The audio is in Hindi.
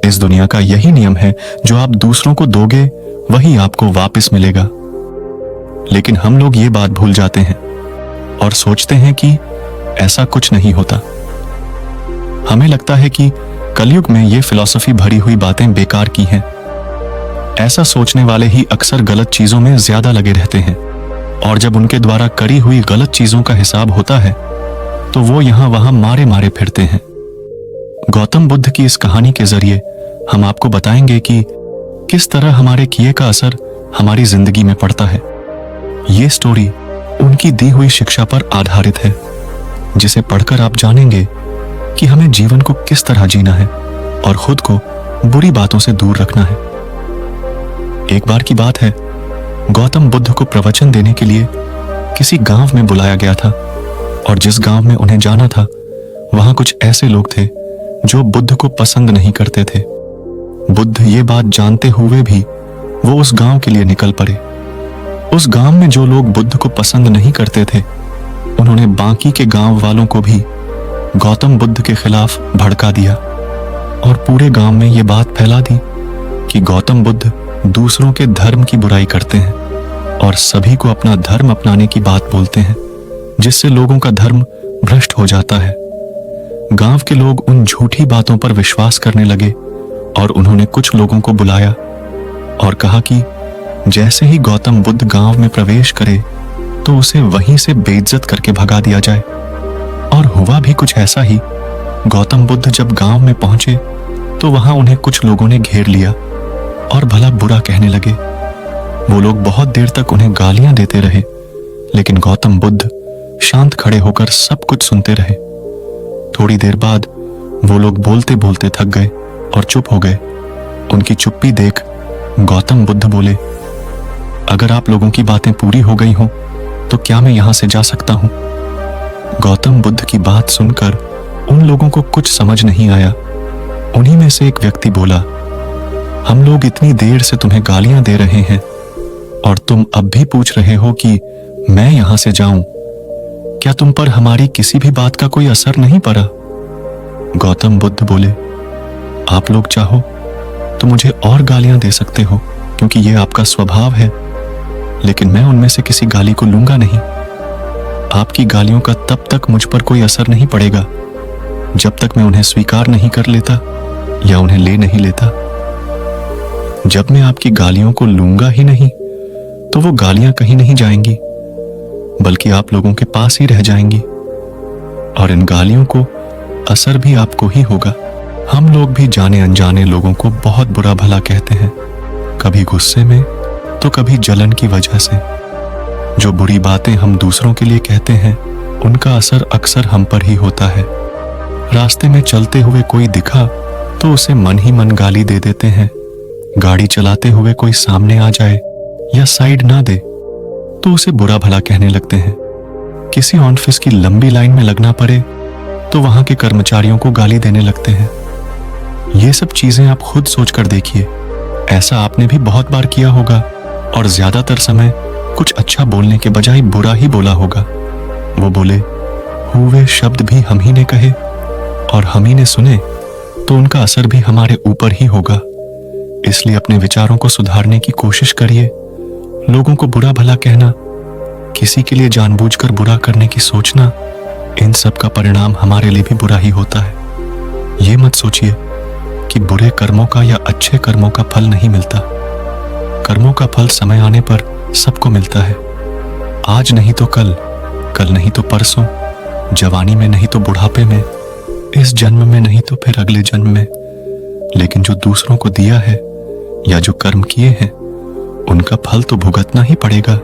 इस दुनिया का यही नियम है, जो आप दूसरों को दोगे वही आपको वापस मिलेगा। लेकिन हम लोग ये बात भूल जाते हैं और सोचते हैं कि ऐसा कुछ नहीं होता। हमें लगता है कि कलयुग में ये फिलॉसफी भरी हुई बातें बेकार की हैं। ऐसा सोचने वाले ही अक्सर गलत चीजों में ज्यादा लगे रहते हैं, और जब उनके द्वारा करी हुई गलत चीजों का हिसाब होता है तो वो यहां वहां मारे मारे फिरते हैं। गौतम बुद्ध की इस कहानी के जरिए हम आपको बताएंगे कि किस तरह हमारे किए का असर हमारी जिंदगी में पड़ता है। ये स्टोरी उनकी दी हुई शिक्षा पर आधारित है, जिसे पढ़कर आप जानेंगे कि हमें जीवन को किस तरह जीना है और खुद को बुरी बातों से दूर रखना है। एक बार की बात है, गौतम बुद्ध को प्रवचन देने के लिए किसी गांव में बुलाया गया था, और जिस गांव में उन्हें जाना था वहां कुछ ऐसे लोग थे जो बुद्ध को पसंद नहीं करते थे। बुद्ध ये बात जानते हुए भी वो उस गांव के लिए निकल पड़े। उस गांव में जो लोग बुद्ध को पसंद नहीं करते थे, उन्होंने बाकी के गांव वालों को भी गौतम बुद्ध के खिलाफ भड़का दिया और पूरे गांव में ये बात फैला दी कि गौतम बुद्ध दूसरों के धर्म की बुराई करते हैं और सभी को अपना धर्म अपनाने की बात बोलते हैं, जिससे लोगों का धर्म भ्रष्ट हो जाता है। गांव के लोग उन झूठी बातों पर विश्वास करने लगे और उन्होंने कुछ लोगों को बुलाया और कहा कि जैसे ही गौतम बुद्ध गांव में प्रवेश करे तो उसे वहीं से बेइज्जत करके भगा दिया जाए। और हुआ भी कुछ ऐसा ही। गौतम बुद्ध जब गांव में पहुंचे तो वहां उन्हें कुछ लोगों ने घेर लिया और भला बुरा कहने लगे। वो लोग बहुत देर तक उन्हें गालियां देते रहे, लेकिन गौतम बुद्ध शांत खड़े होकर सब कुछ सुनते रहे। थोड़ी देर बाद वो लोग बोलते बोलते थक गए और चुप हो गए। उनकी चुप्पी देख गौतम बुद्ध बोले, अगर आप लोगों की बातें पूरी हो गई हों तो क्या मैं यहां से जा सकता हूं? गौतम बुद्ध की बात सुनकर उन लोगों को कुछ समझ नहीं आया। उन्हीं में से एक व्यक्ति बोला, हम लोग इतनी देर से तुम्हें गालियां दे रहे हैं और तुम अब भी पूछ रहे हो कि मैं यहां से जाऊं। क्या तुम पर हमारी किसी भी बात का कोई असर नहीं पड़ा? गौतम बुद्ध बोले, आप लोग चाहो तो मुझे और गालियां दे सकते हो, क्योंकि ये आपका स्वभाव है, लेकिन मैं उनमें से किसी गाली को लूंगा नहीं। आपकी गालियों का तब तक मुझ पर कोई असर नहीं पड़ेगा जब तक मैं उन्हें स्वीकार नहीं कर लेता या उन्हें ले नहीं लेता। जब मैं आपकी गालियों को लूंगा ही नहीं तो वो गालियां कहीं नहीं जाएंगी, बल्कि आप लोगों के पास ही रह जाएंगी, और इन गालियों को असर भी आपको ही होगा। हम लोग भी जाने अनजाने लोगों को बहुत बुरा भला कहते हैं, कभी गुस्से में तो कभी जलन की वजह से। जो बुरी बातें हम दूसरों के लिए कहते हैं उनका असर अक्सर हम पर ही होता है। रास्ते में चलते हुए कोई दिखा तो उसे मन ही मन गाली दे देते हैं। गाड़ी चलाते हुए कोई सामने आ जाए या साइड ना दे तो उसे बुरा भला कहने लगते हैं। किसी ऑफिस की लंबी लाइन में लगना पड़े तो वहां के कर्मचारियों को गाली देने लगते हैं। ये सब चीजें आप खुद सोचकर देखिए। ऐसा आपने भी बहुत बार किया होगा और ज्यादातर समय कुछ अच्छा बोलने के बजाय बुरा ही बोला होगा। वो बोले, हुए शब्द भी हम ही ने कहे और हम ही ने सुने, तो उनका असर भी हमारे ऊपर ही होगा। इसलिए अपने विचारों को सुधारने की कोशिश करिए। लोगों को बुरा भला कहना, किसी के लिए जानबूझकर बुरा करने की सोचना, इन सब का परिणाम हमारे लिए भी बुरा ही होता है। ये मत सोचिए कि बुरे कर्मों का या अच्छे कर्मों का फल नहीं मिलता। कर्मों का फल समय आने पर सबको मिलता है। आज नहीं तो कल, कल नहीं तो परसों, जवानी में नहीं तो बुढ़ापे में, इस जन्म में नहीं तो फिर अगले जन्म में। लेकिन जो दूसरों को दिया है या जो कर्म किए हैं उनका फल तो भुगतना ही पड़ेगा।